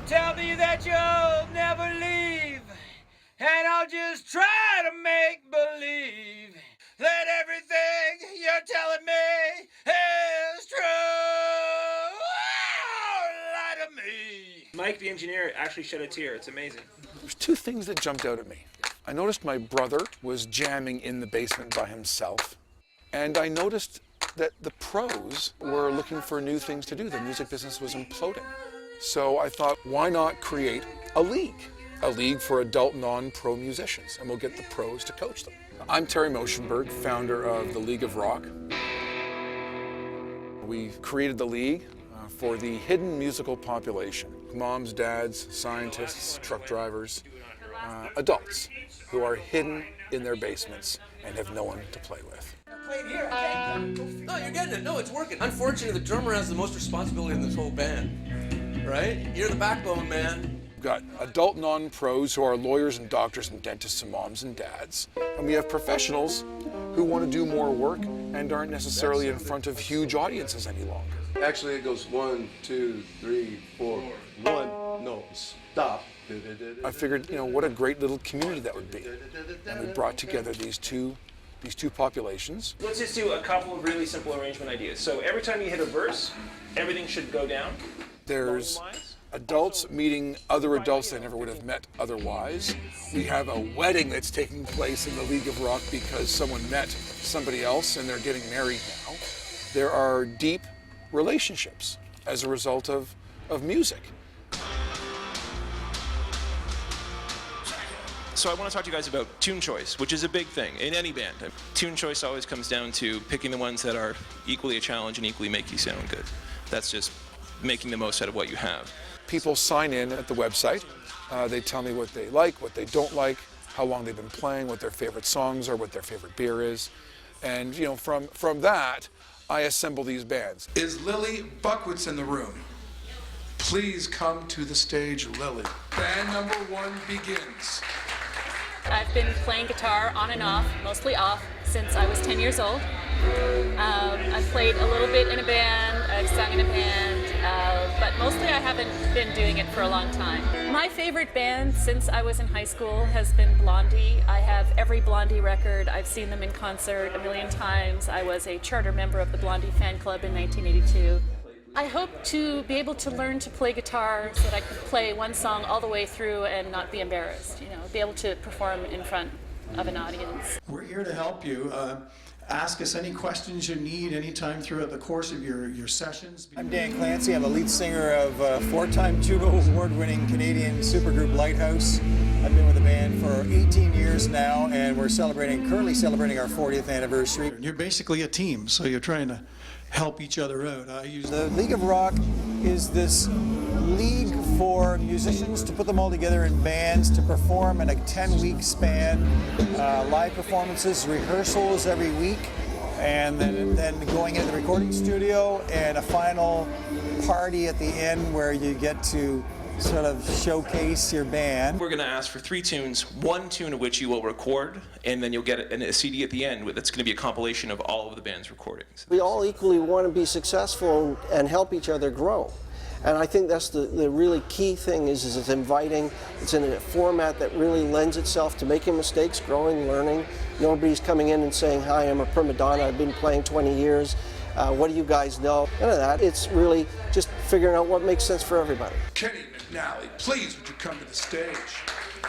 Tell me that you'll never leave, and I'll just try to make believe that everything you're telling me is true. Oh, lie to me. Mike, the engineer, actually shed a tear. It's amazing. There's two things that jumped out at me. I noticed my brother was jamming in the basement by himself, and I noticed that the pros were looking for new things to do. The music business was imploding. So I thought, why not create a league for adult non-pro musicians, and we'll get the pros to coach them. I'm Terry Motionberg, founder of the League of Rock. We created the league for the hidden musical population. Moms, dads, scientists, truck drivers, adults who are hidden in their basements and have no one to play with. No, you're getting it. No, it's working. Unfortunately, the drummer has the most responsibility in this whole band, right? You're the backbone, man. We've got adult non-pros who are lawyers and doctors and dentists and moms and dads. And we have professionals who want to do more work and aren't necessarily in front of huge audiences any longer. Actually, it goes 1, 2, 3, 4. 1, no, stop. I figured, what a great little community that would be. And we brought together these two populations. Let's just do a couple of really simple arrangement ideas. So every time you hit a verse, everything should go down. There's adults meeting other adults they never would have met otherwise. We have a wedding that's taking place in the League of Rock because someone met somebody else and they're getting married now. There are deep relationships as a result of music. So I want to talk to you guys about tune choice, which is a big thing in any band. Tune choice always comes down to picking the ones that are equally a challenge and equally make you sound good. That's just making the most out of what you have. People sign in at the website. They tell me what they like, what they don't like, how long they've been playing, what their favorite songs are, what their favorite beer is. And from that, I assemble these bands. Is Lily Buckwitz in the room? Please come to the stage, Lily. Band number 1 begins. I've been playing guitar on and off, mostly off, since I was 10 years old. I've played a little bit in a band, I've sung in a band, but mostly I haven't been doing it for a long time. My favorite band since I was in high school has been Blondie. I have every Blondie record. I've seen them in concert a million times. I was a charter member of the Blondie fan club in 1982. I hope to be able to learn to play guitar so that I could play one song all the way through and not be embarrassed, be able to perform in front of an audience. We're here to help you. Ask us any questions you need anytime throughout the course of your sessions. I'm Dan Clancy. I'm the lead singer of 4-time Tuba award-winning Canadian supergroup Lighthouse. I've been with the band for 18 years now, and we're currently celebrating our 40th anniversary. You're basically a team, so you're trying to help each other out. The League of Rock is this league for musicians to put them all together in bands to perform in a 10-week span, live performances, rehearsals every week, and then going into the recording studio and a final party at the end where you get to sort of showcase your band. We're going to ask for 3 tunes, 1 tune of which you will record, and then you'll get a CD at the end that's going to be a compilation of all of the band's recordings. We all equally want to be successful and help each other grow. And I think that's the really key thing is it's inviting. It's in a format that really lends itself to making mistakes, growing, learning. Nobody's coming in and saying, hi, I'm a prima donna, I've been playing 20 years. What do you guys know? None of that. It's really just figuring out what makes sense for everybody. Kenny McNally, please would you come to the stage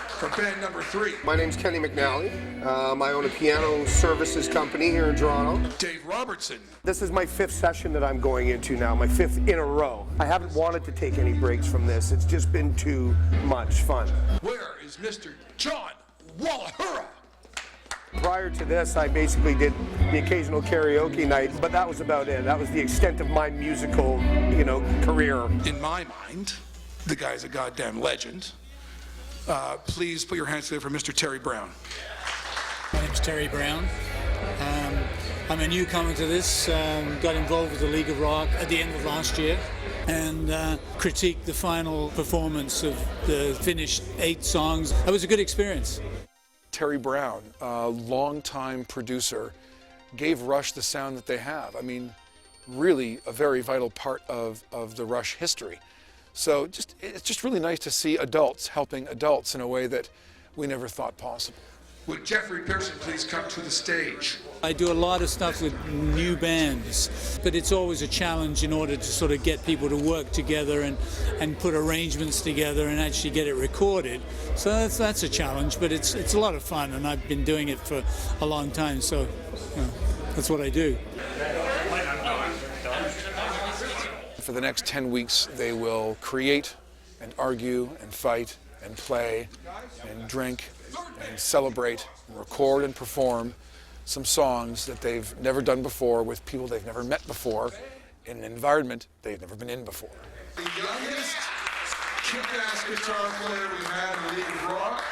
for band number 3. My name's Kenny McNally. I own a piano services company here in Toronto. Dave Robertson. This is my 5th session that I'm going into now, my 5th in a row. I haven't wanted to take any breaks from this. It's just been too much fun. Where is Mr. John Wallahura? Prior to this, I basically did the occasional karaoke night, but that was about it. That was the extent of my musical, career. In my mind, the guy's a goddamn legend. Please put your hands together for Mr. Terry Brown. My name's Terry Brown. I'm a newcomer to this. Got involved with the League of Rock at the end of last year and critiqued the final performance of the finished 8 songs. It was a good experience. Terry Brown, a longtime producer, gave Rush the sound that they have. I mean, really a very vital part of the Rush history. So it's just really nice to see adults helping adults in a way that we never thought possible. Would Jeffrey Pearson please come to the stage? I do a lot of stuff with new bands, but it's always a challenge in order to sort of get people to work together and put arrangements together and actually get it recorded. So that's a challenge, but it's a lot of fun, and I've been doing it for a long time, so that's what I do. For the next 10 weeks, they will create and argue and fight and play and drink and celebrate and record and perform some songs that they've never done before with people they've never met before in an environment they've never been in before. The youngest kick-ass guitar player we've had in the League of Rock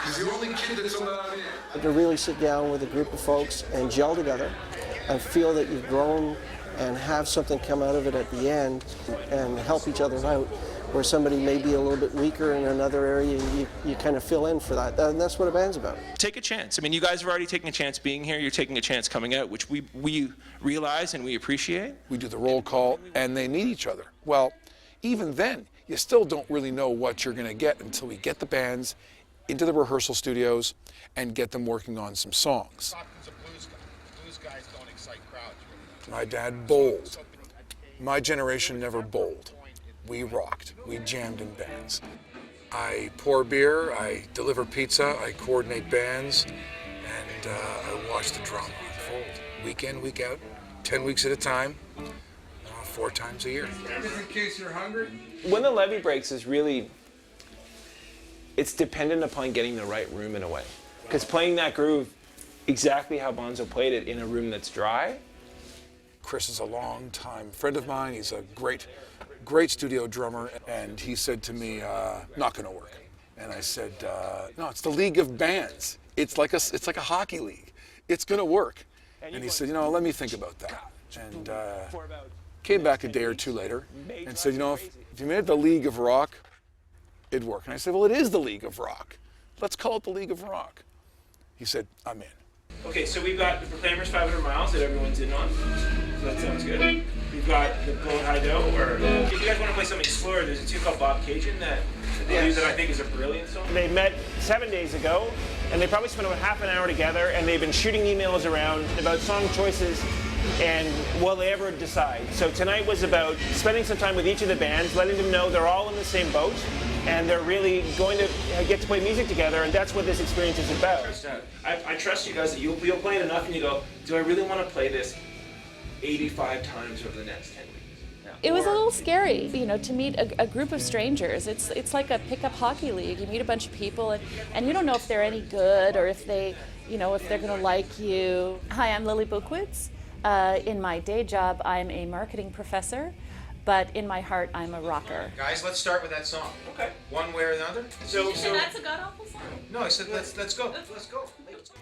is the only kid that's allowed in. To really sit down with a group of folks and gel together and feel that you've grown and have something come out of it at the end and help each other out. Where somebody may be a little bit weaker in another area, you kind of fill in for that. And that's what a band's about. Take a chance. I mean, you guys are already taking a chance being here. You're taking a chance coming out, which we realize and we appreciate. We do the roll call, and they meet each other. Well, even then, you still don't really know what you're going to get until we get the bands into the rehearsal studios and get them working on some songs. My dad bowled. My generation never bowled. We rocked. We jammed in bands. I pour beer, I deliver pizza, I coordinate bands, and I watch the drama unfold. Week in, week out, 10 weeks at a time, 4 times a year. Just in case you're hungry. When the levee breaks is really, it's dependent upon getting the right room in a way. Because playing that groove exactly how Bonzo played it in a room that's dry. Chris is a long-time friend of mine. He's a great studio drummer, and he said to me, not gonna work. And I said, no, it's the League of Bands. It's like a hockey league. It's gonna work. And he said, let me think about that. And came back a day or two later and said, if you made it the League of Rock, it'd work. And I said, well, it is the League of Rock. Let's call it the League of Rock. He said, I'm in. Okay, so we've got the Proclaimers 500 Miles that everyone's in on. So that sounds good. We've got the Blown High Dough, or if you guys want to play something slower, there's a tune called Bob Cajun that I think is a brilliant song. They met 7 days ago, and they probably spent about half an hour together, and they've been shooting emails around about song choices and will they ever decide. So tonight was about spending some time with each of the bands, letting them know they're all in the same boat, and they're really going to get to play music together, and that's what this experience is about. I trust you guys that you'll play it enough and you go, do I really want to play this 85 times over the next 10 weeks? No. It was a little scary, to meet a group of strangers. It's like a pickup hockey league. You meet a bunch of people and you don't know if they're any good or if they, if they're going to like you. Hi, I'm Lily Buchwitz. In my day job, I'm a marketing professor, but in my heart, I'm a rocker. Guys, let's start with that song. Okay. One way or another. So that's a god-awful song? No, I said let's go. Let's go.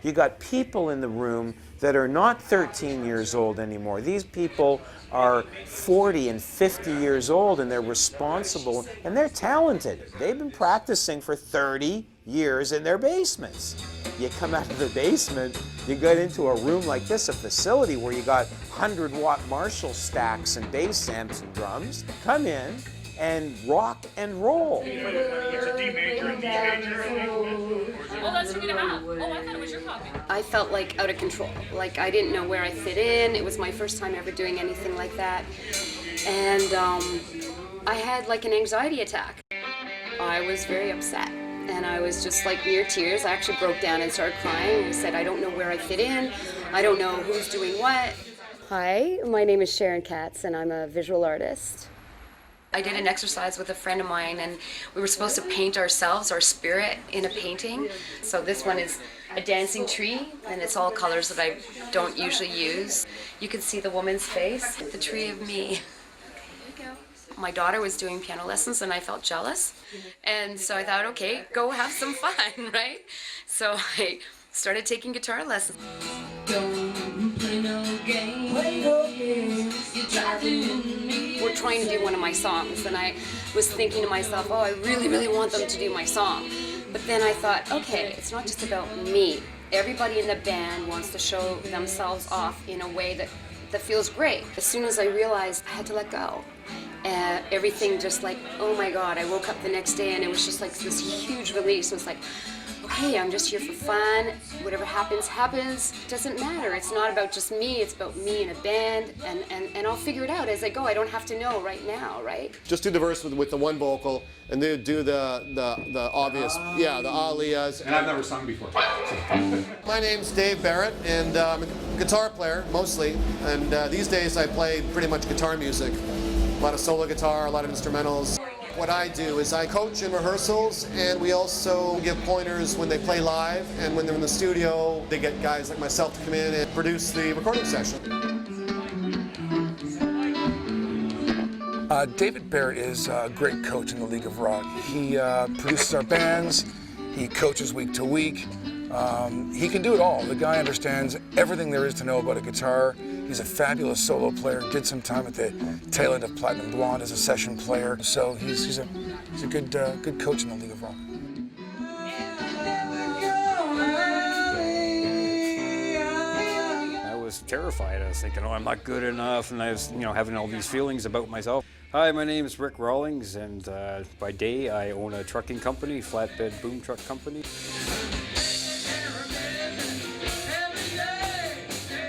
You got people in the room that are not 13 years old anymore. These people are 40 and 50 years old, and they're responsible, and they're talented. They've been practicing for 30 years in their basements. You come out of the basement, you get into a room like this, a facility where you got 100-watt Marshall stacks and bass amps and drums. Come in and rock and roll. It's a D major and D major. Oh, that's your half. Oh, I thought it was your copy. I felt like out of control. Like I didn't know where I fit in. It was my first time ever doing anything like that. And I had like an anxiety attack. I was very upset. And I was just like near tears. I actually broke down and started crying. I said, I don't know where I fit in. I don't know who's doing what. Hi, my name is Sharon Katz, and I'm a visual artist. I did an exercise with a friend of mine, and we were supposed to paint ourselves, our spirit, in a painting. So this one is a dancing tree, and it's all colors that I don't usually use. You can see the woman's face, the tree of me. My daughter was doing piano lessons, and I felt jealous. And so I thought, okay, go have some fun, right? So I started taking guitar lessons. Don't play no games. We're trying to do one of my songs, and I was thinking to myself, oh, I really, really want them to do my song. But then I thought, okay, it's not just about me. Everybody in the band wants to show themselves off in a way that feels great. As soon as I realized I had to let go. everything just like, oh my God, I woke up the next day and it was just like this huge release. It was like, okay, I'm just here for fun. Whatever happens, happens. Doesn't matter. It's not about just me. It's about me and a band, and I'll figure it out as I go. I don't have to know right now, right? Just do the verse with the one vocal, and then do the obvious, the aliyahs. And I've never sung before. My name's Dave Barrett, and I'm a guitar player, mostly. And these days I play pretty much guitar music. A lot of solo guitar, a lot of instrumentals. What I do is I coach in rehearsals, and we also give pointers when they play live, and when they're in the studio, they get guys like myself to come in and produce the recording session. David Barrett is a great coach in the League of Rock. He produces our bands, he coaches week to week. He can do it all. The guy understands everything there is to know about a guitar. He's a fabulous solo player. Did some time at the tail end of Platinum Blonde as a session player. So he's a good coach in the League of Rock. I was terrified. I was thinking, oh, I'm not good enough, and I was, having all these feelings about myself. Hi, my name is Rick Rawlings, and by day I own a trucking company, flatbed boom truck company.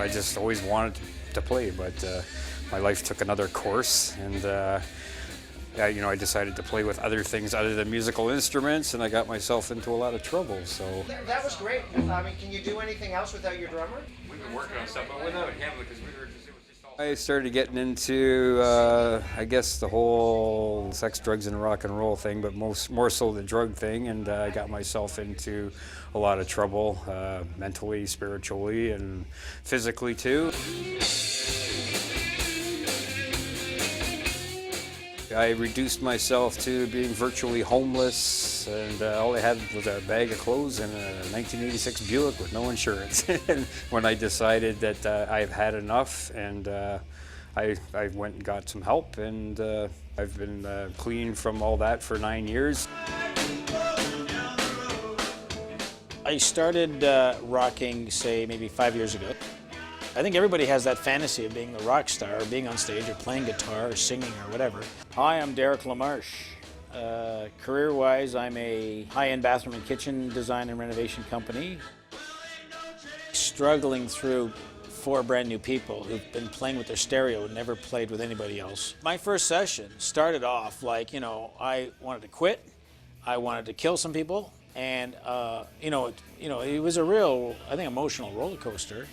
I just always wanted to play, but my life took another course, and I decided to play with other things other than musical instruments, and I got myself into a lot of trouble. So That was great. I mean, can you do anything else without your drummer? we've been working on stuff, but without him, because it was just all. I started getting into, I guess, the whole sex, drugs, and rock and roll thing, but more so the drug thing, and I got myself into a lot of trouble, mentally, spiritually, and physically too. I reduced myself to being virtually homeless, and all I had was a bag of clothes and a 1986 Buick with no insurance. And when I decided that I've had enough, and I went and got some help, and I've been clean from all that for 9 years. I started rocking, say, maybe 5 years ago. I think everybody has that fantasy of being a rock star, or being on stage, or playing guitar, or singing, or whatever. Hi, I'm Derek LaMarche. Career-wise, I'm a high-end bathroom and kitchen design and renovation company. Struggling through 4 brand new people who've been playing with their stereo and never played with anybody else. My first session started off like, I wanted to quit. I wanted to kill some people. And, it was a real, I think, emotional roller coaster.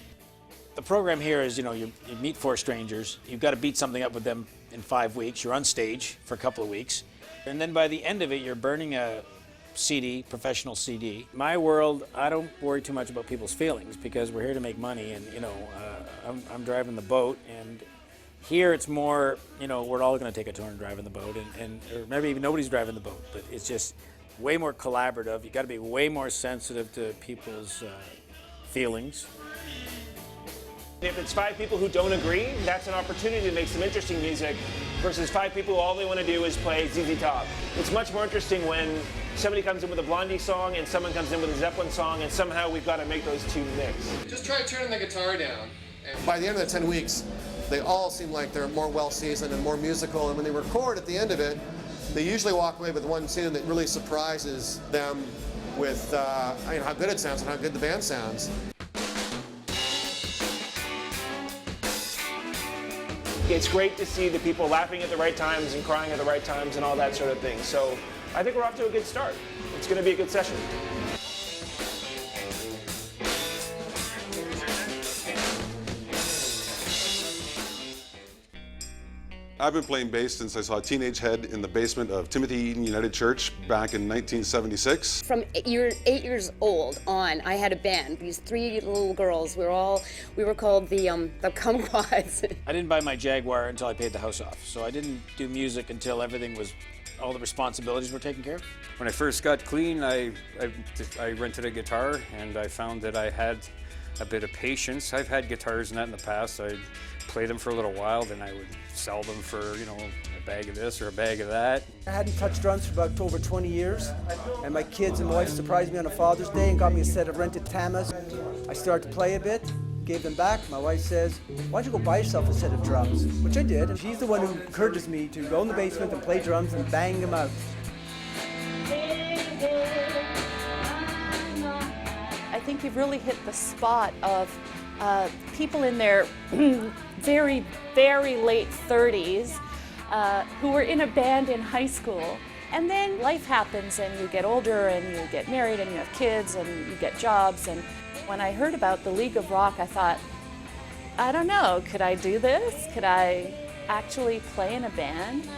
The program here is, you meet 4 strangers. You've got to beat something up with them in 5 weeks. You're on stage for a couple of weeks. And then by the end of it, you're burning a CD, professional CD. My world, I don't worry too much about people's feelings because we're here to make money, and, I'm driving the boat. And here it's more, we're all going to take a turn driving the boat, or maybe even nobody's driving the boat, but it's just way more collaborative. You got to be way more sensitive to people's feelings. If it's 5 people who don't agree, that's an opportunity to make some interesting music versus 5 people who all they want to do is play ZZ Top. It's much more interesting when somebody comes in with a Blondie song and someone comes in with a Zeppelin song, and somehow we've got to make those 2 mix. Just try turning the guitar down. And by the end of the 10 weeks, they all seem like they're more well-seasoned and more musical, and when they record at the end of it, they usually walk away with one tune that really surprises them with how good it sounds and how good the band sounds. It's great to see the people laughing at the right times and crying at the right times and all that sort of thing. So I think we're off to a good start. It's going to be a good session. I've been playing bass since I saw Teenage Head in the basement of Timothy Eaton United Church back in 1976. From 8 years old on, I had a band. These 3 little girls. We were called the Kumquats. I didn't buy my Jaguar until I paid the house off, so I didn't do music until everything was, all the responsibilities were taken care of. When I first got clean, I rented a guitar, and I found that I had a bit of patience. I've had guitars and that in the past. I'd play them for a little while, then I would sell them for, a bag of this or a bag of that. I hadn't touched drums for about over 20 years, and my kids and my wife surprised me on a Father's Day and got me a set of rented Tamas. I started to play a bit, gave them back. My wife says, why don't you go buy yourself a set of drums? Which I did, and she's the one who encourages me to go in the basement and play drums and bang them out. I think you've really hit the spot of people in their very, very late 30s who were in a band in high school. And then life happens and you get older and you get married and you have kids and you get jobs. And when I heard about the League of Rock, I thought, I don't know, could I do this? Could I actually play in a band?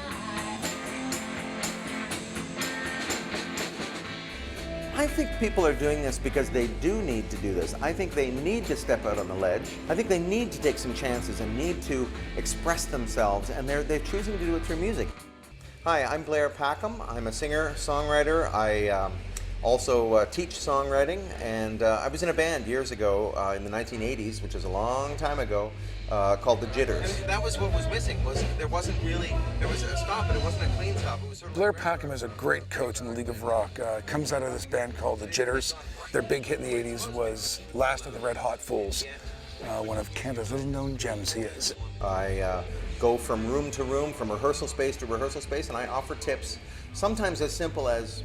I think people are doing this because they do need to do this. I think they need to step out on the ledge. I think they need to take some chances and need to express themselves, and they're choosing to do it through music. Hi, I'm Blair Packham. I'm a singer-songwriter. I also teach songwriting, and I was in a band years ago in the 1980s, which is a long time ago, called the Jitters. And that was what was missing. There was a stop, but it wasn't a clean stop. It was sort of Blair Packham is a great coach in the League of Rock. Comes out of this band called the Jitters. Their big hit in the 80s was Last of the Red Hot Fools. One of Canada's little-known gems he is. I go from room to room, from rehearsal space to rehearsal space, and I offer tips, sometimes as simple as,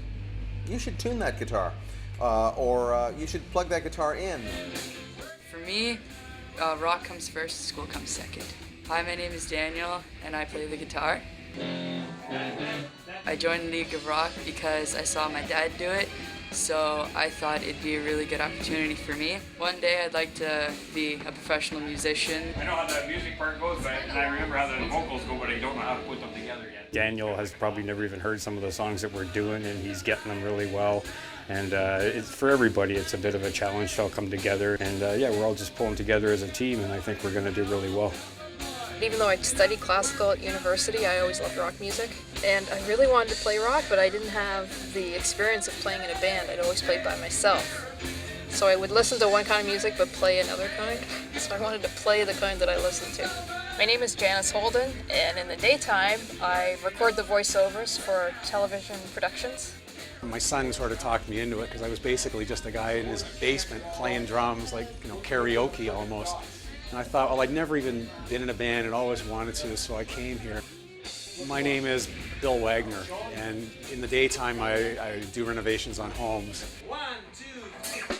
you should tune that guitar, or you should plug that guitar in. For me, rock comes first, school comes second. Hi, my name is Daniel, and I play the guitar. I joined League of Rock because I saw my dad do it, so I thought it'd be a really good opportunity for me. One day I'd like to be a professional musician. I know how the music part goes, but I remember how the vocals go, but I don't know how to put them together yet. Daniel has probably never even heard some of the songs that we're doing, and he's getting them really well. And it's for everybody, it's a bit of a challenge to all come together. And yeah, we're all just pulling together as a team, and I think we're going to do really well. Even though I studied classical at university, I always loved rock music. And I really wanted to play rock, but I didn't have the experience of playing in a band. I'd always played by myself. So I would listen to one kind of music, but play another kind. So I wanted to play the kind that I listened to. My name is Janice Holden, and in the daytime, I record the voiceovers for television productions. My son sort of talked me into it because I was basically just a guy in his basement playing drums, like, you know, karaoke almost. And I thought, well, I'd never even been in a band and always wanted to, so I came here. My name is Bill Wagner, and in the daytime I do renovations on homes. 1, 2, 3.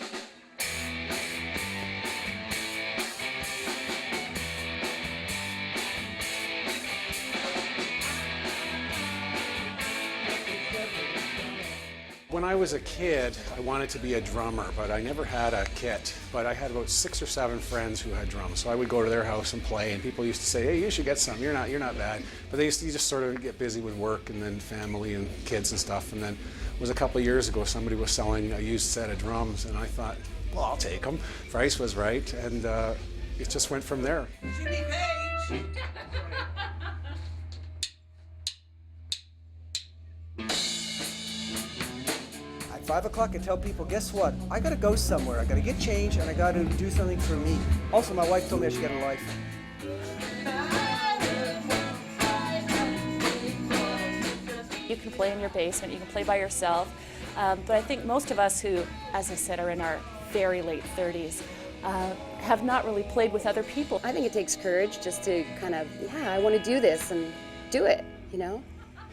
When I was a kid, I wanted to be a drummer, but I never had a kit. But I had about 6 or 7 friends who had drums, so I would go to their house and play, and people used to say, hey, you should get some, you're not bad. But you just sort of get busy with work and then family and kids and stuff. And then it was a couple of years ago, somebody was selling a used set of drums, and I thought, well, I'll take them. Price was right, and it just went from there. At 5 o'clock, I tell people, guess what? I gotta go somewhere. I gotta get changed, and I gotta do something for me. Also, my wife told me I should get a life. You can play in your basement, you can play by yourself, but I think most of us who, as I said, are in our very late 30s, have not really played with other people. I think it takes courage just to kind of, yeah, I want to do this and do it, you know?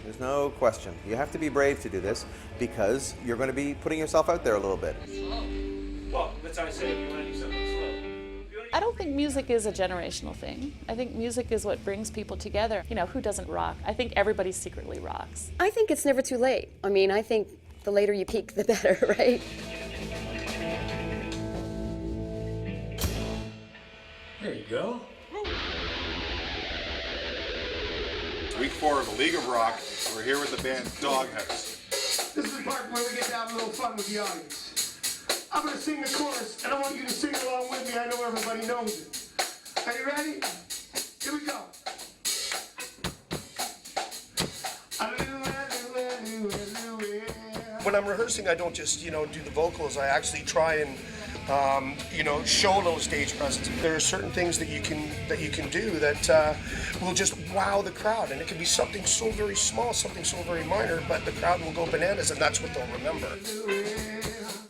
There's no question. You have to be brave to do this because you're going to be putting yourself out there a little bit. Well, that's how I said if you want to do something slow. I don't think music is a generational thing. I think music is what brings people together. You know, who doesn't rock? I think everybody secretly rocks. I think it's never too late. I mean, I think the later you peak, the better, right? There you go. Week 4 of the League of Rock. We're here with the band Doghouse. This is the part where we get to have a little fun with the audience. I'm going to sing the chorus, and I want you to sing along with me. I know everybody knows it. Are you ready? Here we go. When I'm rehearsing, I don't just, do the vocals. I actually try and show a little stage presence. There are certain things that you can do that will just wow the crowd, and it can be something so very small, something so very minor, but the crowd will go bananas, and that's what they'll remember.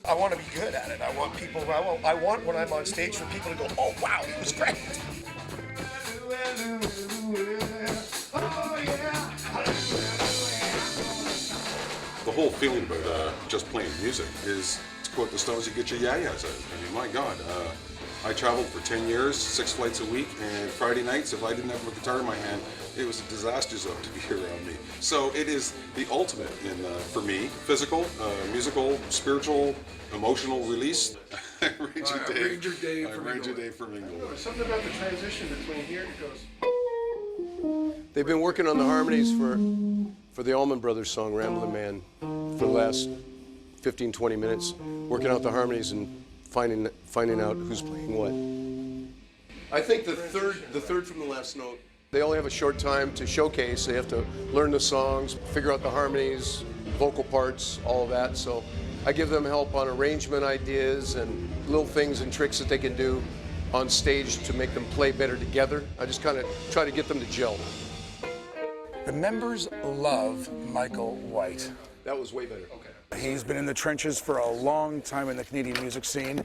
I want to be good at it. I want when I'm on stage for people to go, oh wow, he was great. The whole feeling about just playing music is, to quote the Stones, you get your yayas out. I mean, my God. I traveled for 10 years, 6 flights a week, and Friday nights, if I didn't have a guitar in my hand, it was a disaster zone to be around me. So it is the ultimate in, for me, physical, musical, spiritual, emotional release. Ranger Dave from England. There's something about the transition between here and goes. They've been working on the harmonies for the Allman Brothers song, Ramblin' Man, for the last 15, 20 minutes, working out the harmonies and finding out who's playing what. I think the third from the last note, they only have a short time to showcase. They have to learn the songs, figure out the harmonies, vocal parts, all of that. So I give them help on arrangement ideas and little things and tricks that they can do on stage to make them play better together. I just kind of try to get them to gel. The members love Michael White. That was way better. Okay. He's been in the trenches for a long time in the Canadian music scene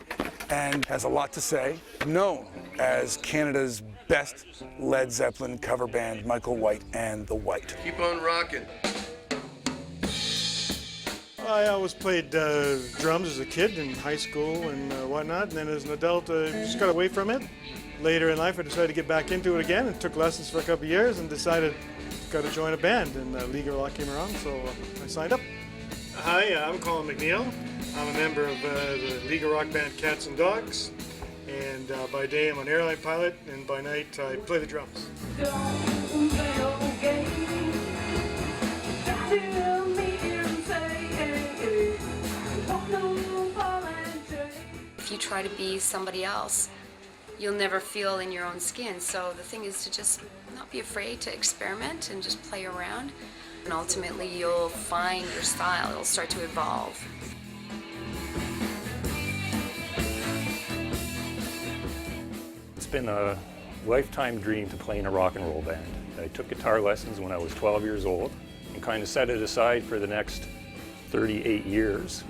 and has a lot to say. Known as Canada's best Led Zeppelin cover band, Michael White and the White. Keep on rocking. I always played drums as a kid in high school and whatnot, and then as an adult, just got away from it. Later in life, I decided to get back into it again and took lessons for a couple of years and decided got to join a band, and League of Rock came around, so I signed up. Hi, I'm Colin McNeil. I'm a member of the League of Rock band Cats and Dogs, and by day I'm an airline pilot, and by night I play the drums. If you try to be somebody else, you'll never feel in your own skin. So the thing is to just not be afraid to experiment and just play around. And ultimately you'll find your style. It'll start to evolve. It's been a lifetime dream to play in a rock and roll band. I took guitar lessons when I was 12 years old and kind of set it aside for the next 38 years.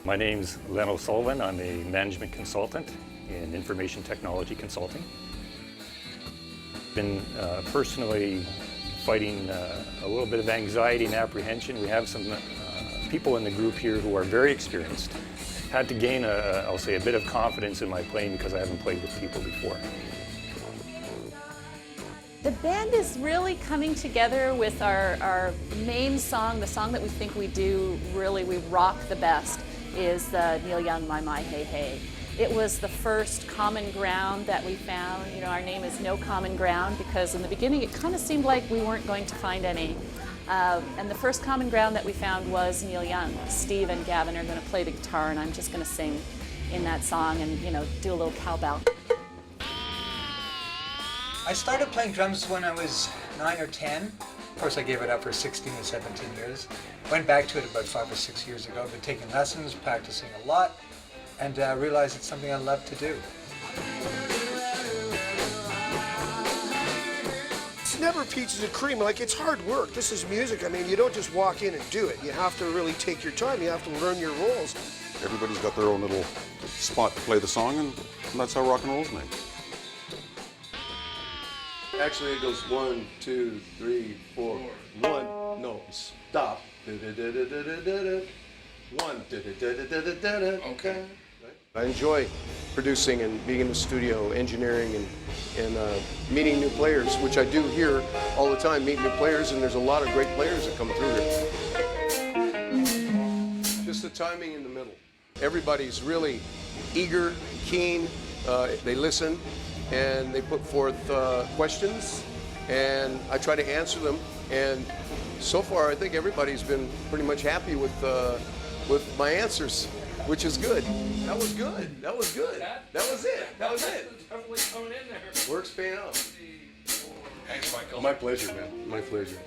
My name's Len O'Sullivan. I'm a management consultant in information technology consulting. Been personally fighting a little bit of anxiety and apprehension. We have some people in the group here who are very experienced. Had to gain, I'll say, a bit of confidence in my playing because I haven't played with people before. The band is really coming together with our main song, the song that we think we do really, we rock the best, is Neil Young, My, Hey, Hey. It was the first common ground that we found. You know, our name is No Common Ground because in the beginning it kind of seemed like we weren't going to find any. And the first common ground that we found was Neil Young. Steve and Gavin are going to play the guitar and I'm just going to sing in that song and, you know, do a little cowbell. I started playing drums when I was 9 or 10. Of course, I gave it up for 16 or 17 years. Went back to it about 5 or 6 years ago. I've been taking lessons, practicing a lot, and realized it's something I love to do. It's never peaches and cream. Like, it's hard work. This is music. I mean, you don't just walk in and do it. You have to really take your time. You have to learn your roles. Everybody's got their own little spot to play the song, and that's how rock and roll's made. Actually, it goes 1, 2, 3, 4. 1, no, stop. 1, okay. I enjoy producing and being in the studio, engineering and meeting new players, which I do here all the time, meet new players, and there's a lot of great players that come through here. Just the timing in the middle. Everybody's really eager, keen, they listen, and they put forth questions, and I try to answer them, and so far I think everybody's been pretty much happy with my answers, which is good. That was good. That was good. That was it. That was it. Work's paying off. Thanks, Michael. My pleasure, man. My pleasure.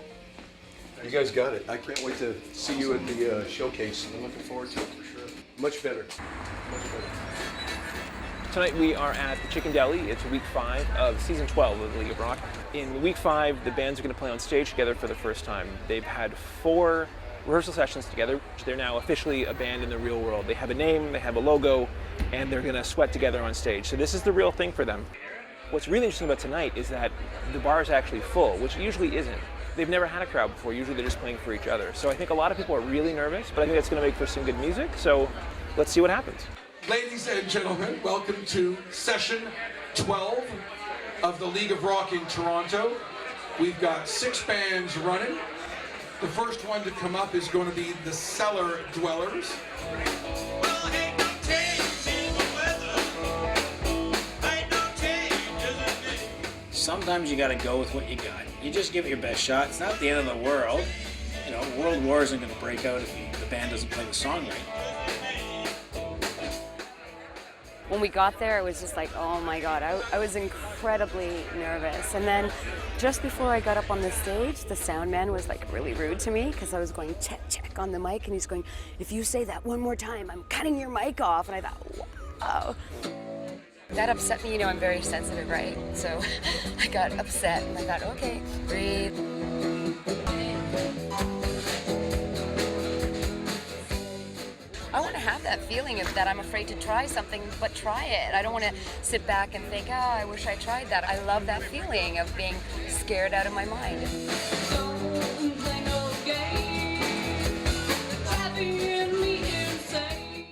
You guys got it. I can't wait to see you at the showcase. I'm looking forward to it for sure. Much better. Much better. Tonight we are at the Chicken Deli. It's week 5 of season 12 of the League of Rock. In week 5, the bands are going to play on stage together for the first time. They've had 4 rehearsal sessions together. They're now officially a band in the real world. They have a name, they have a logo, and they're gonna sweat together on stage. So this is the real thing for them. What's really interesting about tonight is that the bar is actually full, which it usually isn't. They've never had a crowd before. Usually they're just playing for each other. So I think a lot of people are really nervous, but I think that's gonna make for some good music. So let's see what happens. Ladies and gentlemen, welcome to session 12 of the League of Rock in Toronto. We've got 6 bands running. The first one to come up is going to be the Cellar Dwellers. Sometimes you gotta go with what you got. You just give it your best shot. It's not the end of the world. You know, world war isn't gonna break out if the band doesn't play the song right. When we got there, it was just like, oh my God, I was incredibly nervous. And then just before I got up on the stage, the sound man was like really rude to me because I was going check, check on the mic, and he's going, if you say that one more time, I'm cutting your mic off. And I thought, wow. That upset me. You know, I'm very sensitive, right? So I got upset and I thought, okay, breathe. I want to have that feeling of that I'm afraid to try something, but try it. I don't want to sit back and think, oh, I wish I tried that. I love that feeling of being scared out of my mind.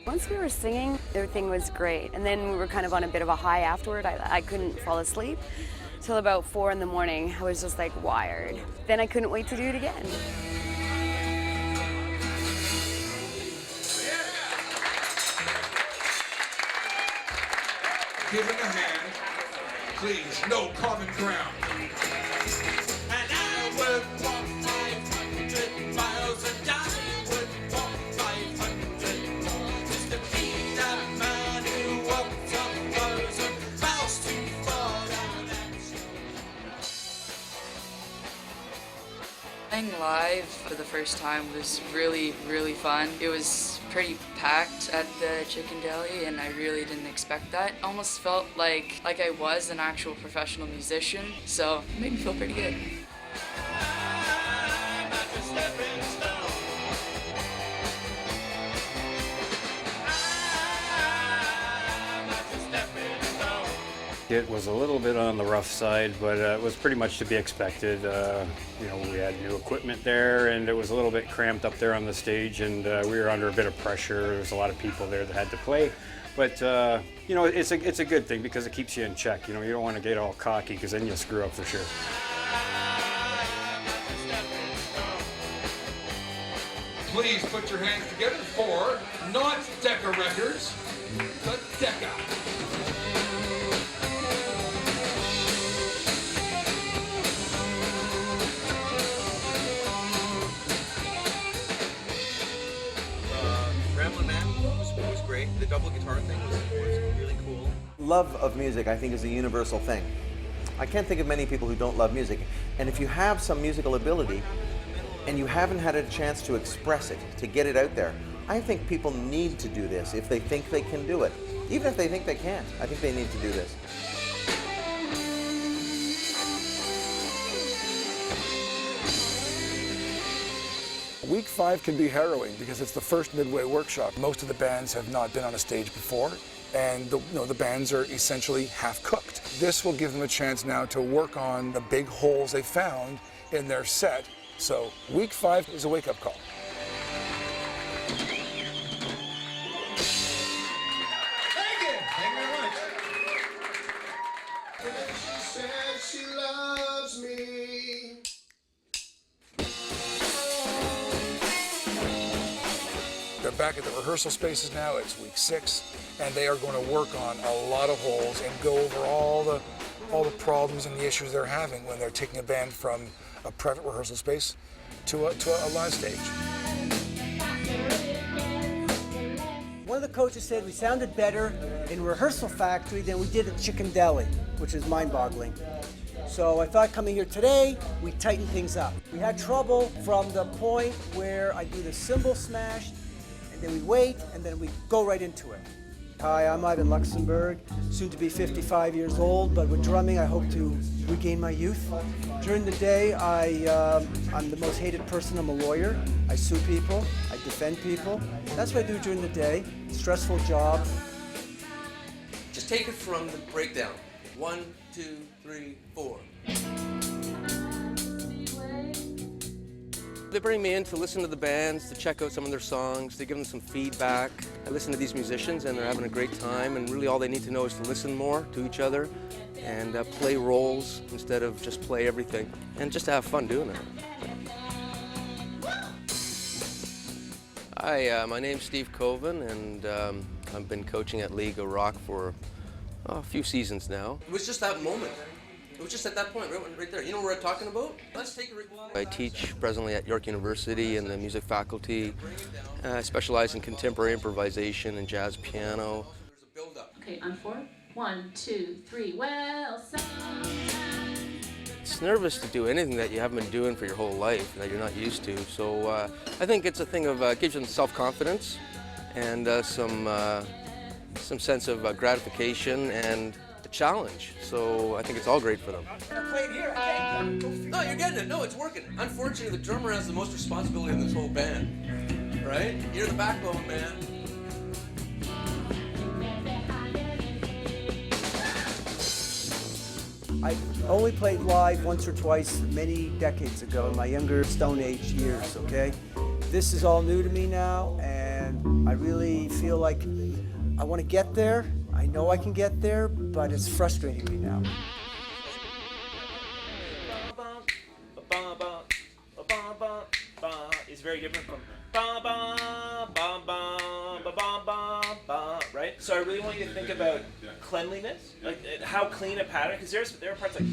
Once we were singing, everything was great. And then we were kind of on a bit of a high afterward. I couldn't fall asleep till about 4 in the morning. I was just like wired. Then I couldn't wait to do it again. Give him a hand, please. No common ground. And I would walk 500 miles and I would walk 500 more just to be that man who walked 1,000 miles too far down that Playing live for the first time was really, really fun. It was pretty packed at the Chicken Deli, and I really didn't expect that. Almost felt like I was an actual professional musician, so it made me feel pretty good. It was a little bit on the rough side, but it was pretty much to be expected. You know, we had new equipment there, and it was a little bit cramped up there on the stage, and we were under a bit of pressure. There was a lot of people there that had to play, but you know, it's a good thing because it keeps you in check. You know, you don't want to get all cocky because then you'll screw up for sure. Please put your hands together for not Decca Records, but Decca. Was great. The double guitar thing was really cool. Love of music, I think, is a universal thing. I can't think of many people who don't love music. And if you have some musical ability and you haven't had a chance to express it, to get it out there, I think people need to do this if they think they can do it. Even if they think they can't, I think they need to do this. Week 5 can be harrowing because it's the first midway workshop. Most of the bands have not been on a stage before, and the bands are essentially half-cooked. This will give them a chance now to work on the big holes they found in their set. So week 5 is a wake-up call. Thank you very much. She says she loves me. They're back at the rehearsal spaces now. It's week 6, and they are going to work on a lot of holes and go over all the problems and the issues they're having when they're taking a band from a private rehearsal space to a live stage. One of the coaches said we sounded better in Rehearsal Factory than we did at Chicken Deli, which is mind-boggling. So I thought coming here today, we tighten things up. We had trouble from the point where I do the cymbal smash, and then we wait, and then we go right into it. Hi, I'm Ivan Luxembourg, soon to be 55 years old, but with drumming I hope to regain my youth. During the day, I'm the most hated person. I'm a lawyer. I sue people. I defend people. That's what I do during the day. Stressful job. Just take it from the breakdown. 1, 2, 3, 4. They bring me in to listen to the bands, to check out some of their songs, to give them some feedback. I listen to these musicians and they're having a great time, and really all they need to know is to listen more to each other and play roles instead of just play everything, and just to have fun doing it. Hi, my name's Steve Coven, and I've been coaching at League of Rock for a few seasons now. It was just that moment. It was just at that point, right there. You know what I'm talking about? Let's take it right. I teach presently at York University in the music faculty. I specialize in contemporary improvisation and jazz piano. Okay, on 4. 1, 2, 3. Well, It's nervous to do anything that you haven't been doing for your whole life, that you're not used to. So I think it's a thing of gives you some self-confidence and some sense of gratification and a challenge. So I think it's all great for them. No, you're getting it. No, it's working. Unfortunately, the drummer has the most responsibility in this whole band, right? You're the backbone, man. I only played live once or twice many decades ago in my younger Stone Age years, okay? This is all new to me now, and I really feel like I want to get there. I know I can get there, but it's frustrating me now. Is very different from right? So I really want you to think about cleanliness, like how clean a pattern, because there are parts like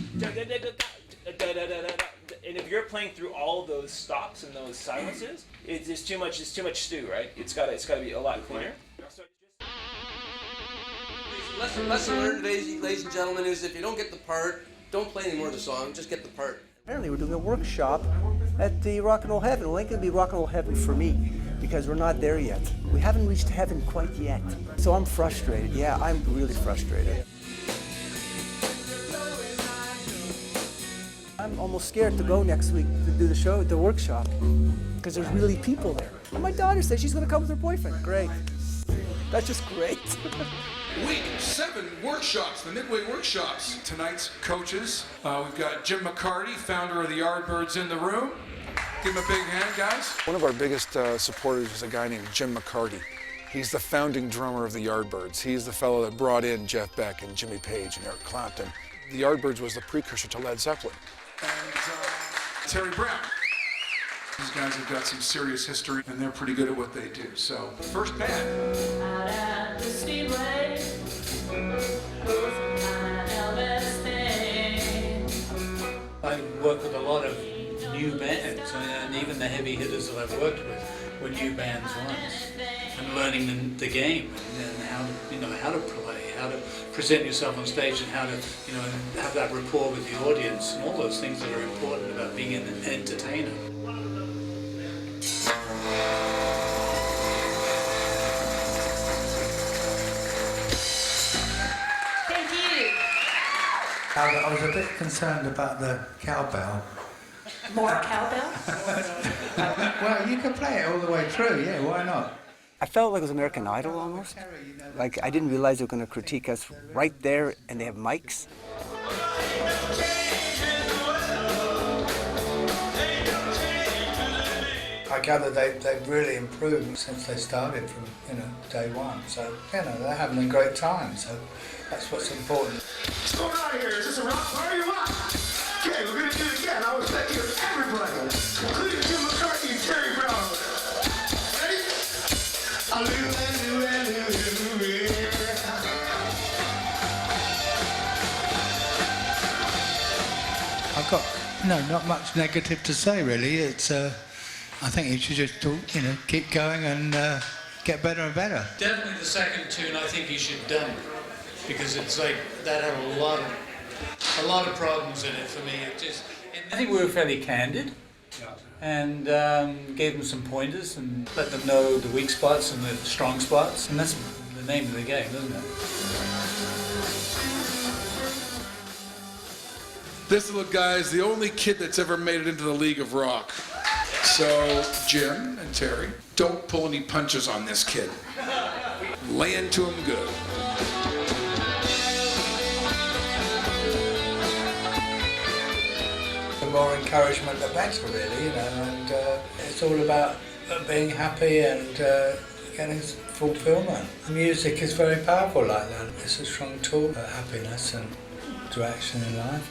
and if you're playing through all those stops and those silences, it's too much stew, right? It's got to be a lot cleaner. Lesson learned, ladies and gentlemen, is if you don't get the part, don't play any more of the song, just get the part. Apparently we're doing a workshop at the Rock and Roll Heaven. Well, it ain't gonna be Rock and Roll Heaven for me, because we're not there yet. We haven't reached heaven quite yet. So I'm frustrated. Yeah, I'm really frustrated. I'm almost scared to go next week to do the show, the workshop, because there's really people there. And my daughter says she's gonna come with her boyfriend. Great. That's just great. Week 7 workshops, the Midway workshops. Tonight's coaches, we've got Jim McCarty, founder of the Yardbirds, in the room. Give him a big hand, guys. One of our biggest supporters is a guy named Jim McCarty. He's the founding drummer of the Yardbirds. He's the fellow that brought in Jeff Beck and Jimmy Page and Eric Clapton. The Yardbirds was the precursor to Led Zeppelin. And Terry Brown. These guys have got some serious history, and they're pretty good at what they do. So, first band. out at the Speedway, I work with a lot of new bands, and even the heavy hitters that I've worked with were new bands once, and learning the game and how to play, how to present yourself on stage, and how to have that rapport with the audience, and all those things that are important about being an entertainer. Thank you. I was a bit concerned about the cowbell. More cowbell? Well, you can play it all the way through, yeah, why not? I felt like it was American Idol almost. Like I didn't realize they were going to critique us right there, and they have mics. I gather they've really improved since they started from day one. So they're having a great time. So that's what's important. What's going on here? Is this a rock party or what? Okay, we're gonna do it again. I was thinking of everybody, including Jim McCartney and Terry Brown. Ready? I've got not much negative to say really. It's I think you should just keep going and get better and better. Definitely the second tune I think you should dump, because it's like that had a lot of problems in it for me. I think we were fairly candid, and gave them some pointers and let them know the weak spots and the strong spots, and that's the name of the game, isn't it? This little guy is the only kid that's ever made it into the League of Rock. So, Jim and Terry, don't pull any punches on this kid. Lay into him good. The more encouragement the better, really, and it's all about being happy and getting fulfillment. The music is very powerful like that. It's a strong tool for happiness and direction in life.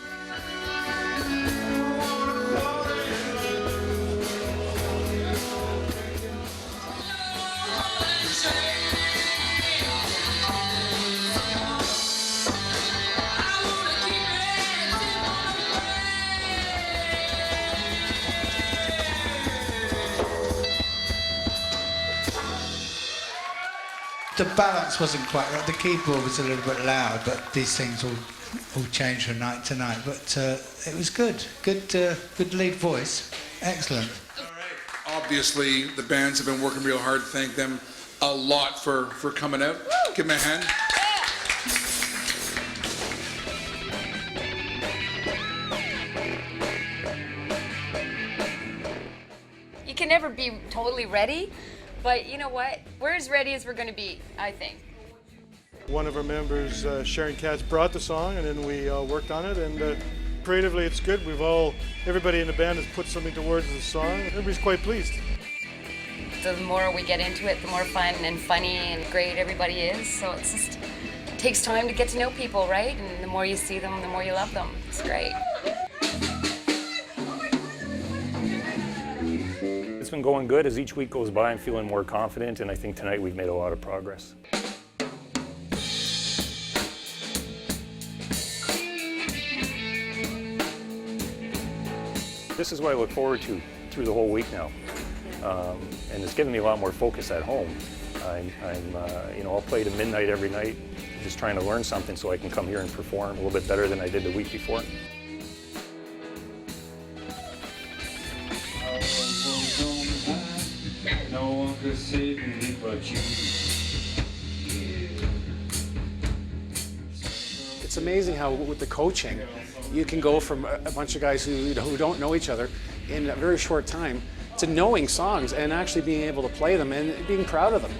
The balance wasn't quite right. The keyboard was a little bit loud, but these things all change from night to night. But it was good. Good lead voice. Excellent. Obviously, the bands have been working real hard. Thank them a lot for coming out. Give them a hand. You can never be totally ready, but you know what? We're as ready as we're going to be, I think. One of our members, Sharon Katz, brought the song, and then we worked on it, and creatively it's good. Everybody in the band has put something towards the song. Everybody's quite pleased. The more we get into it, the more fun and funny and great everybody is. So it takes time to get to know people, right? And the more you see them, the more you love them. It's great. It's been going good. As each week goes by, I'm feeling more confident, and I think tonight we've made a lot of progress. This is what I look forward to through the whole week now, and it's given me a lot more focus at home. I'll play to midnight every night, just trying to learn something so I can come here and perform a little bit better than I did the week before. No one could save me but you. It's amazing how with the coaching, you can go from a bunch of guys who don't know each other in a very short time to knowing songs and actually being able to play them and being proud of them.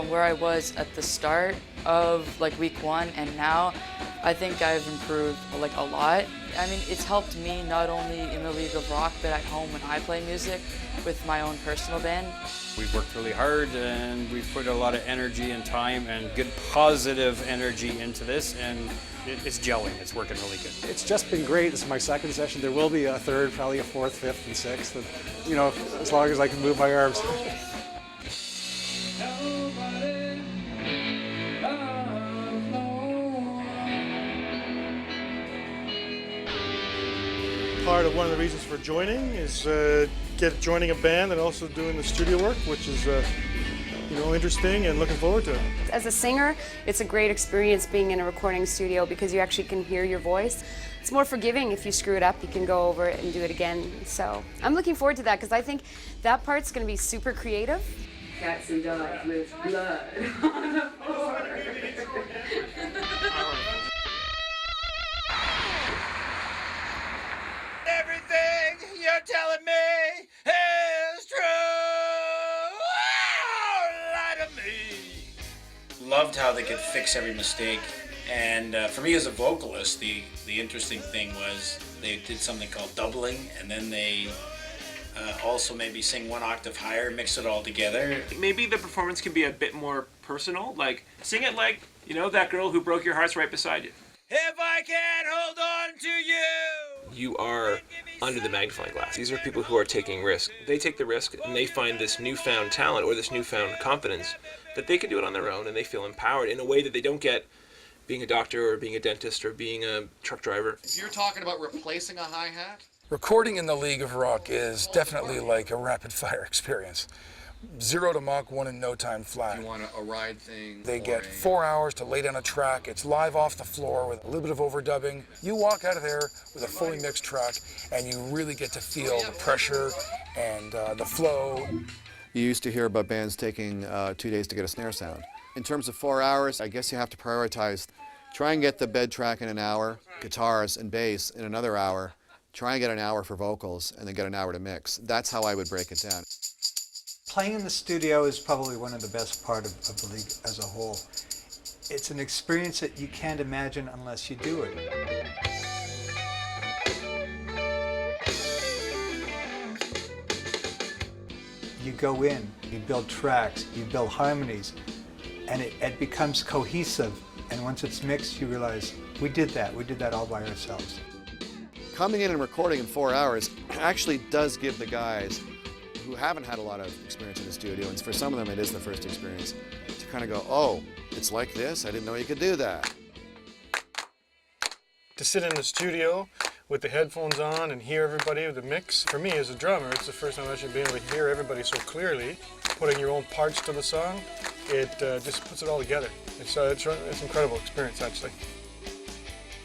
Where I was at the start of week one and now, I think I've improved a lot. I mean, it's helped me not only in the League of Rock, but at home when I play music with my own personal band. We've worked really hard and we've put a lot of energy and time and good positive energy into this, and it's gelling. It's working really good. It's just been great. This is my second session. There will be a third, probably a fourth, fifth, and sixth, and, as long as I can move my arms. Part of one of the reasons for joining is joining a band and also doing the studio work, which is interesting and looking forward to it. As a singer, it's a great experience being in a recording studio because you actually can hear your voice. It's more forgiving. If you screw it up, you can go over it and do it again. So I'm looking forward to that because I think that part's going to be super creative. Cats and dogs with blood on the floor. Everything you're telling me is true. Oh, lie to me. Loved how they could fix every mistake, and for me as a vocalist, the interesting thing was they did something called doubling, and then they also maybe sing one octave higher, mix it all together. Maybe the performance can be a bit more personal, sing it like, that girl who broke your heart's right beside you. If I can't hold on to you. You are under the magnifying glass. These are people who are taking risk. They take the risk and they find this newfound talent or this newfound confidence that they can do it on their own, and they feel empowered in a way that they don't get being a doctor or being a dentist or being a truck driver. You're talking about replacing a hi-hat? Recording in the League of Rock is definitely like a rapid-fire experience. 0 to Mach 1 in no time flat. You want a ride thing? They get 4 hours to lay down a track. It's live off the floor with a little bit of overdubbing. You walk out of there with a fully mixed track, and you really get to feel the pressure and the flow. You used to hear about bands taking 2 days to get a snare sound. In terms of 4 hours, I guess you have to prioritize Try and get the bed track in an hour, guitars and bass in another hour. Try and get an hour for vocals, and then get an hour to mix. That's how I would break it down. Playing in the studio is probably one of the best part of the league as a whole. It's an experience that you can't imagine unless you do it. You go in, you build tracks, you build harmonies, and it becomes cohesive. And once it's mixed, you realize, we did that all by ourselves. Coming in and recording in 4 hours actually does give the guys who haven't had a lot of experience in the studio, and for some of them it is the first experience, to kind of go, oh, it's like this? I didn't know you could do that. To sit in the studio with the headphones on and hear everybody with the mix, for me as a drummer, it's the first time I've actually been able to hear everybody so clearly. Putting your own parts to the song, it just puts it all together. It's an incredible experience, actually.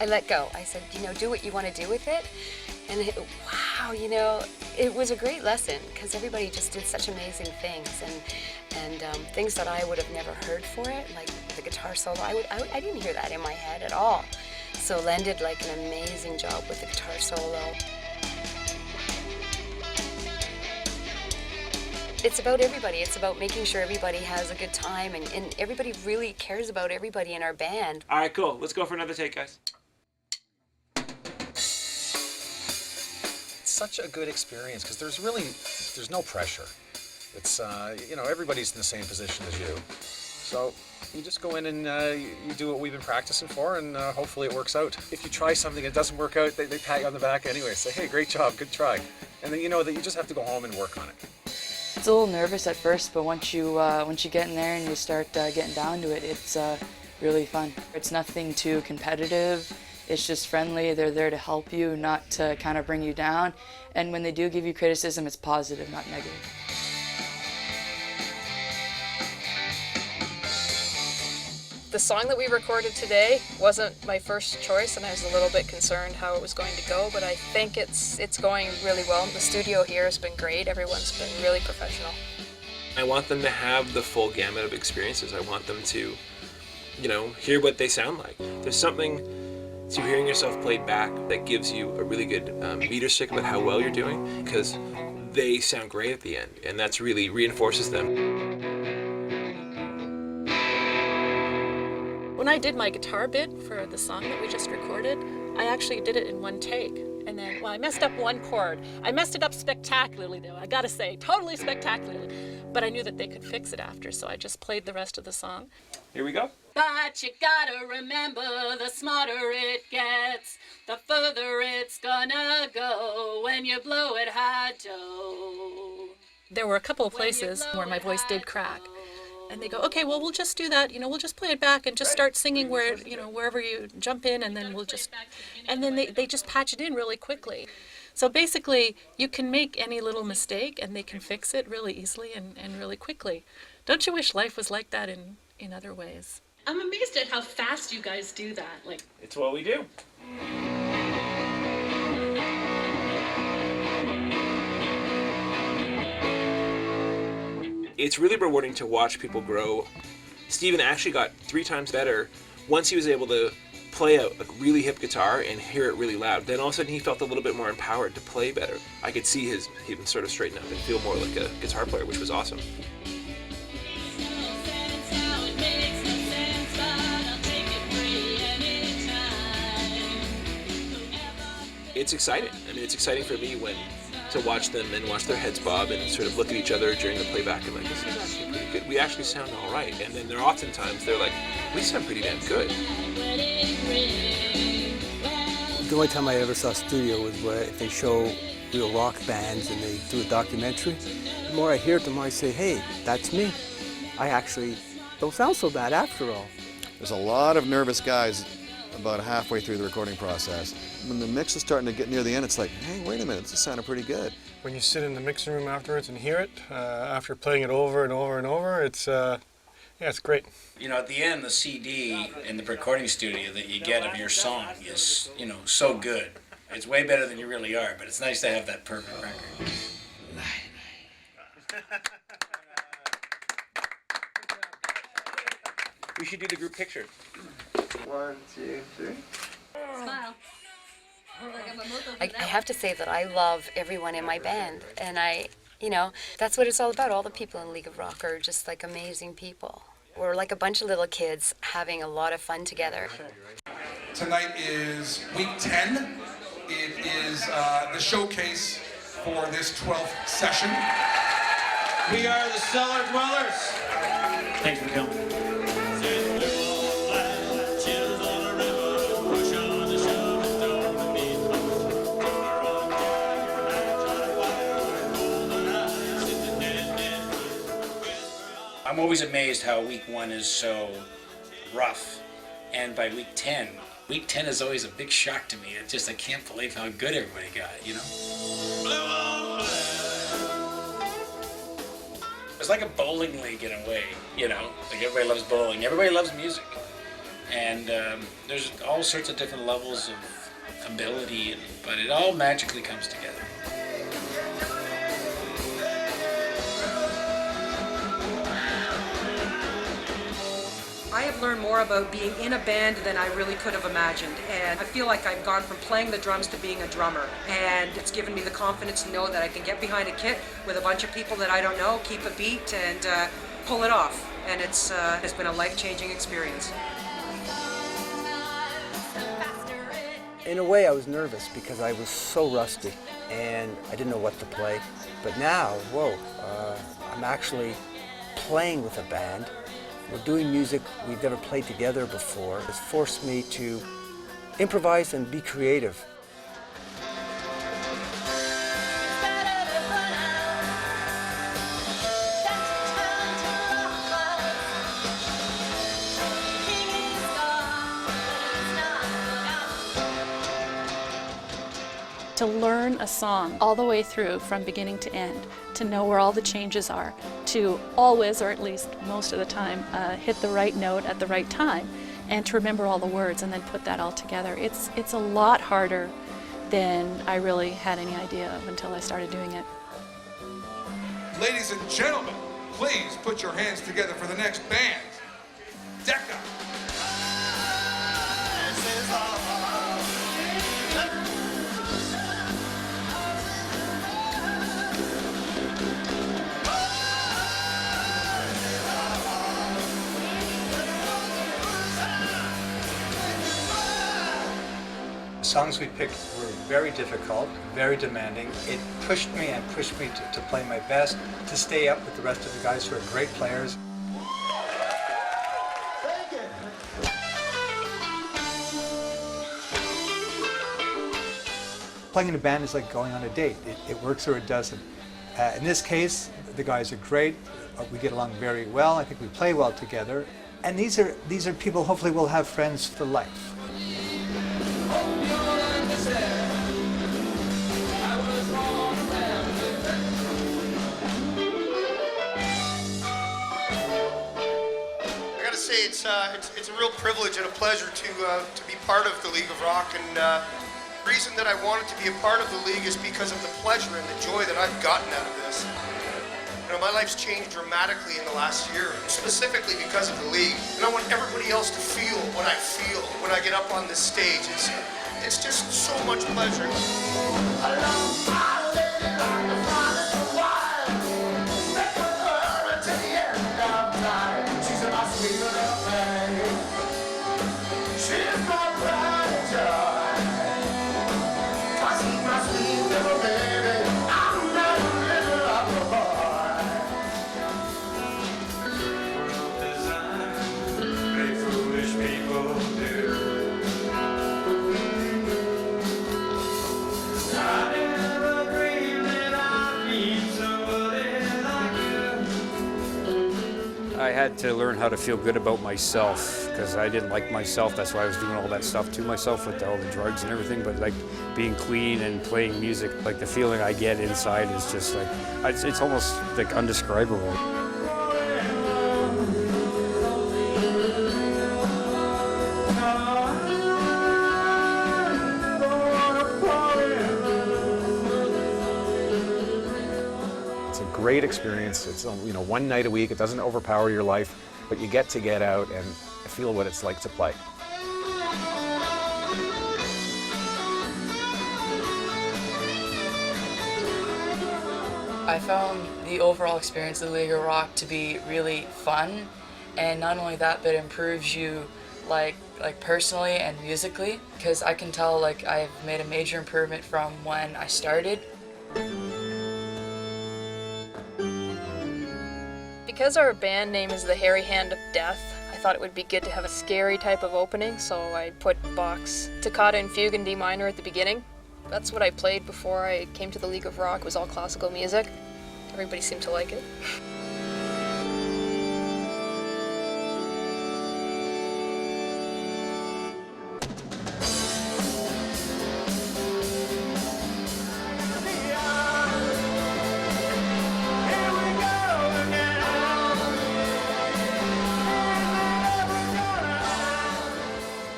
I let go. I said, do what you want to do with it. And wow, it was a great lesson because everybody just did such amazing things and things that I would have never heard for it, like the guitar solo. I didn't hear that in my head at all. So Len did like an amazing job with the guitar solo. It's about everybody. It's about making sure everybody has a good time and everybody really cares about everybody in our band. All right, cool. Let's go for another take, guys. Such a good experience because there's no pressure. It's everybody's in the same position as you, so you just go in and you do what we've been practicing for, and hopefully it works out. If you try something and it doesn't work out, they pat you on the back anyway, say, hey, great job, good try, and then you know that you just have to go home and work on it. It's a little nervous at first, but once you get in there and you start getting down to it, it's really fun. It's nothing too competitive. It's just friendly. They're there to help you, not to kind of bring you down. And when they do give you criticism, it's positive, not negative. The song that we recorded today wasn't my first choice, and I was a little bit concerned how it was going to go, but I think it's going really well. The studio here has been great. Everyone's been really professional. I want them to have the full gamut of experiences. I want them to, hear what they sound like. There's something to hearing yourself played back that gives you a really good meter stick about how well you're doing, because they sound great at the end, and that's really reinforces them. When I did my guitar bit for the song that we just recorded, I actually did it in one take. And then, I messed up one chord. I messed it up spectacularly, though, I gotta say, totally spectacularly. But I knew that they could fix it after, so I just played the rest of the song. Here we go. But you gotta remember, the smarter it gets, the further it's gonna go when you blow it high dough. There were a couple of places where my voice did crack. And they go, okay, well, we'll just do that. We'll just play it back and just start singing where, wherever you jump in, and then and then they just patch it in really quickly. So basically, you can make any little mistake and they can fix it really easily and really quickly. Don't you wish life was like that in other ways? I'm amazed at how fast you guys do that. It's what we do. It's really rewarding to watch people grow. Steven actually got 3 times better once he was able to play a really hip guitar and hear it really loud. Then all of a sudden he felt a little bit more empowered to play better. I could see him sort of straighten up and feel more like a guitar player, which was awesome. It's exciting. I mean, it's exciting for me to watch them and watch their heads bob and sort of look at each other during the playback and like, this is actually pretty good. We actually sound all right. And then they're like, we sound pretty damn good. The only time I ever saw a studio was where they show real rock bands and they do a documentary. The more I hear it, the more I say, hey, that's me. I actually don't sound so bad after all. There's a lot of nervous guys about halfway through the recording process. When the mix is starting to get near the end, it's like, hey, wait a minute, this is sounding pretty good. When you sit in the mixing room afterwards and hear it, after playing it over and over and over, it's great. At the end, the CD in the recording studio that you get of your song is, so good. It's way better than you really are, but it's nice to have that perfect record. We should do the group picture. 1, 2, 3. Smile. I have to say that I love everyone in my band, and that's what it's all about. All the people in League of Rock are just like amazing people. We're like a bunch of little kids having a lot of fun together. Tonight is week 10. It is the showcase for this 12th session. We are the Cellar Dwellers. Thanks for coming. I'm always amazed how week 1 is so rough, and by week 10 is always a big shock to me. It's just, I can't believe how good everybody got, you know? It's like a bowling league in a way, you know? Like everybody loves bowling, everybody loves music. And there's all sorts of different levels of ability, but it all magically comes together. I have learned more about being in a band than I really could have imagined, and I feel like I've gone from playing the drums to being a drummer, and it's given me the confidence to know that I can get behind a kit with a bunch of people that I don't know, keep a beat, and pull it off, and it's been a life-changing experience. In a way, I was nervous because I was so rusty and I didn't know what to play, but now, I'm actually playing with a band. We're doing music we've never played together before. It's forced me to improvise and be creative. To learn a song all the way through from beginning to end, to know where all the changes are, to always, or at least most of the time, hit the right note at the right time, and to remember all the words and then put that all together. It's a lot harder than I really had any idea of until I started doing it. Ladies and gentlemen, please put your hands together for the next band, Decca. The songs we picked were very difficult, very demanding. It pushed me to play my best, to stay up with the rest of the guys who are great players. Playing in a band is like going on a date. It works or it doesn't. In this case, the guys are great. We get along very well. I think we play well together. And these are people hopefully we'll have friends for life. It's a real privilege and a pleasure to be part of the League of Rock, and the reason that I wanted to be a part of the League is because of the pleasure and the joy that I've gotten out of this. You know, my life's changed dramatically in the last year, specifically because of the League, and I want everybody else to feel what I feel when I get up on this stage. It's just so much pleasure. I had to learn how to feel good about myself because I didn't like myself. That's why I was doing all that stuff to myself with all the drugs and everything. But like being clean and playing music, like the feeling I get inside is just like, it's almost like undescribable. Great experience. It's one night a week. It doesn't overpower your life, but you get out and feel what it's like to play. I found the overall experience of the League of Rock to be really fun, and not only that, but it improves you like personally and musically, because I can tell like I've made a major improvement from when I started. Because our band name is the Hairy Hand of Death, I thought it would be good to have a scary type of opening, so I put Bach's Toccata and Fugue in D minor at the beginning. That's what I played before I came to the League of Rock, was all classical music. Everybody seemed to like it.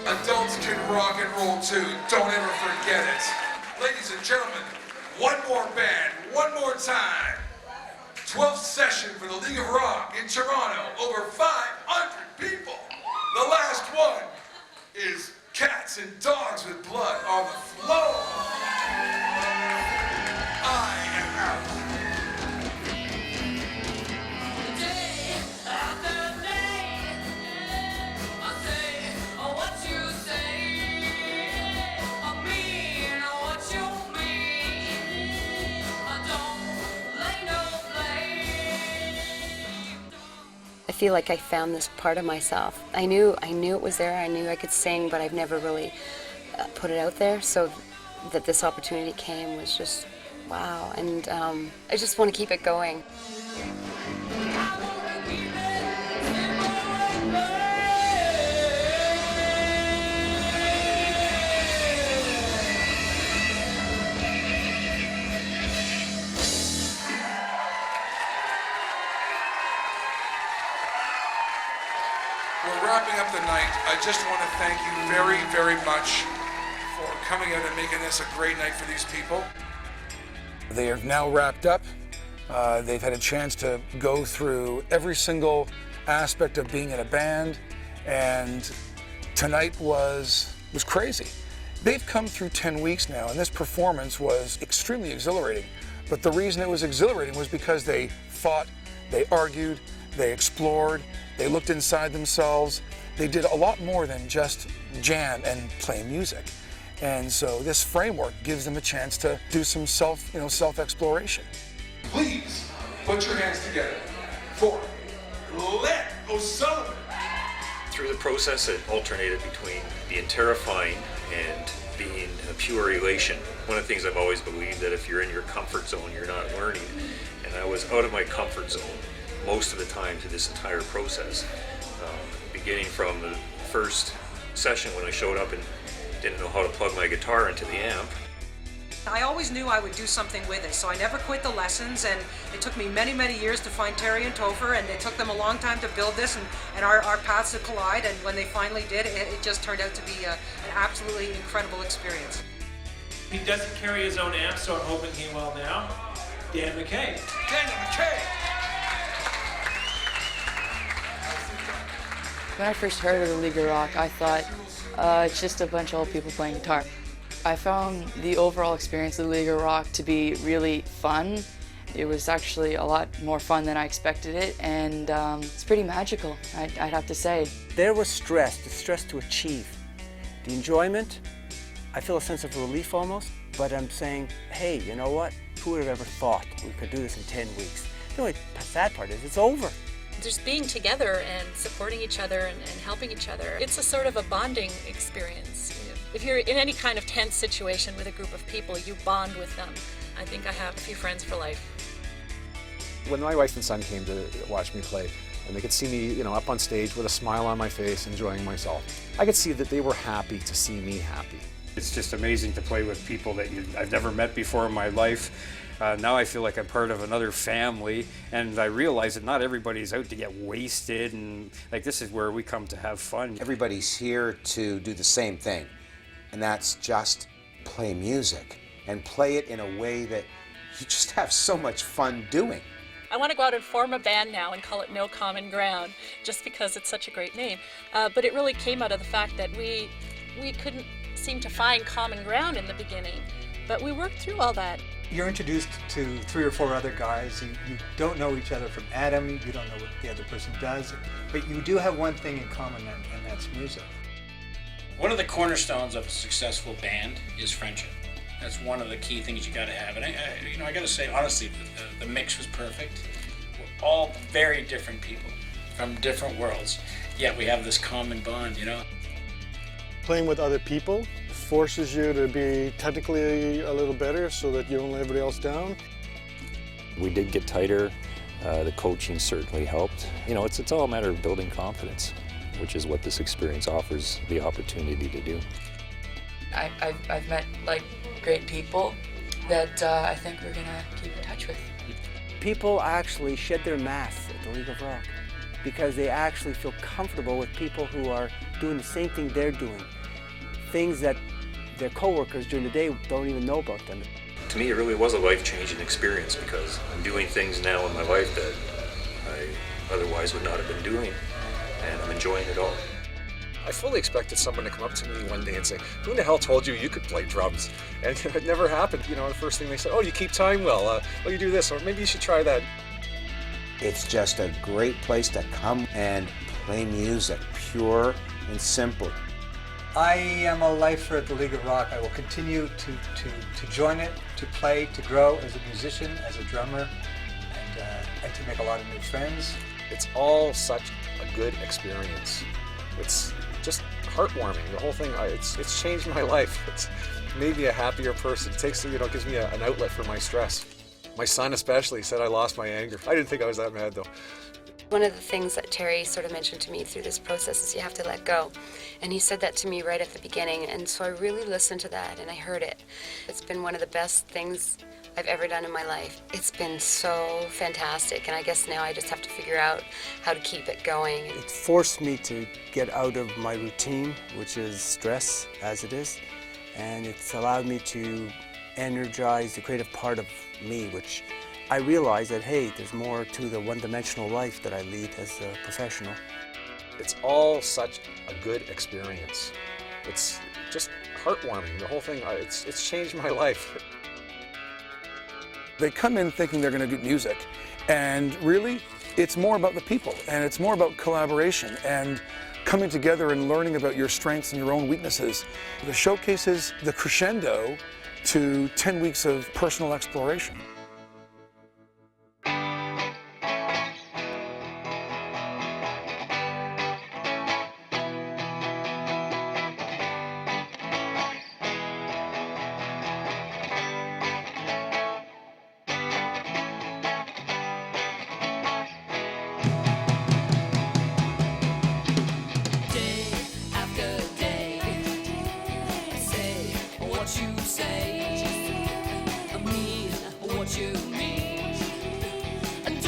Adults can rock and roll too. Don't ever forget it. Ladies and gentlemen, one more band, one more time. 12th session for the League of Rock in Toronto. Over 500 people. The last one is Cats and Dogs with Blood on the floor. I am out. I feel like I found this part of myself. I knew it was there. I knew I could sing, but I've never really put it out there. So that this opportunity came was just wow. And I just want to keep it going. We're wrapping up the night. I just want to thank you very, very much for coming out and making this a great night for these people. They are now wrapped up. They've had a chance to go through every single aspect of being in a band, and tonight was crazy. They've come through 10 weeks now, and this performance was extremely exhilarating. But the reason it was exhilarating was because they fought, they argued, they explored, they looked inside themselves. They did a lot more than just jam and play music. And so this framework gives them a chance to do some self-exploration. Please put your hands together for Len O'Sullivan. Through the process, it alternated between being terrifying and being a pure elation. One of the things I've always believed, that if you're in your comfort zone, you're not learning. And I was out of my comfort zone most of the time through this entire process. Beginning from the first session when I showed up and didn't know how to plug my guitar into the amp. I always knew I would do something with it, so I never quit the lessons, and it took me many, many years to find Terry and Topher, and it took them a long time to build this, and our paths to collide, and when they finally did, it just turned out to be an absolutely incredible experience. He doesn't carry his own amp, so I'm hoping he will now. Dan McKay. Daniel McKay. When I first heard of the League of Rock, I thought it's just a bunch of old people playing guitar. I found the overall experience of the League of Rock to be really fun. It was actually a lot more fun than I expected it, and it's pretty magical, I'd have to say. There was stress, the stress to achieve. The enjoyment, I feel a sense of relief almost, but I'm saying, hey, you know what? Who would have ever thought we could do this in 10 weeks? The only sad part is it's over. Just being together and supporting each other and helping each other. It's a sort of a bonding experience. If you're in any kind of tense situation with a group of people, you bond with them. I think I have a few friends for life. When my wife and son came to watch me play, and they could see me, up on stage with a smile on my face, enjoying myself, I could see that they were happy to see me happy. It's just amazing to play with people that I've never met before in my life. Now I feel like I'm part of another family, and I realize that not everybody's out to get wasted, and like this is where we come to have fun. Everybody's here to do the same thing, and that's just play music, and play it in a way that you just have so much fun doing. I want to go out and form a band now and call it No Common Ground, just because it's such a great name. But it really came out of the fact that we couldn't seem to find common ground in the beginning, but we worked through all that. You're introduced to 3 or 4 other guys. You don't know each other from Adam. You don't know what the other person does. But you do have one thing in common, and that's music. One of the cornerstones of a successful band is friendship. That's one of the key things you got to have. And I got to say, honestly, the mix was perfect. We're all very different people from different worlds, yet we have this common bond, you know. Playing with other people forces you to be technically a little better so that you don't let everybody else down. We did get tighter. The coaching certainly helped. You know, it's all a matter of building confidence, which is what this experience offers the opportunity to do. I've met like great people that I think we're gonna keep in touch with. People actually shed their masks at the League of Rock because they actually feel comfortable with people who are doing the same thing they're doing. Things that their coworkers during the day don't even know about them. To me, it really was a life-changing experience because I'm doing things now in my life that I otherwise would not have been doing, and I'm enjoying it all. I fully expected someone to come up to me one day and say, "Who in the hell told you you could play drums?" And it never happened. You know, the first thing they said, "Oh, you keep time well. You do this, or maybe you should try that." It's just a great place to come and play music, pure and simple. I am a lifer at the League of Rock. I will continue to join it, to play, to grow as a musician, as a drummer, and to make a lot of new friends. It's all such a good experience. It's just heartwarming. The whole thing, it's changed my life. It's made me a happier person. It takes, gives me an outlet for my stress. My son especially said I lost my anger. I didn't think I was that mad though. One of the things that Terry sort of mentioned to me through this process is you have to let go. And he said that to me right at the beginning, and so I really listened to that and I heard it. It's been one of the best things I've ever done in my life. It's been so fantastic, and I guess now I just have to figure out how to keep it going. It forced me to get out of my routine, which is stress as it is, and it's allowed me to energize the creative part of me, which I realized that, hey, there's more to the one-dimensional life that I lead as a professional. It's all such a good experience. It's just heartwarming. The whole thing, it's changed my life. They come in thinking they're going to get music, and really, it's more about the people, and it's more about collaboration and coming together and learning about your strengths and your own weaknesses. The showcase is the crescendo to 10 weeks of personal exploration. What you mean, and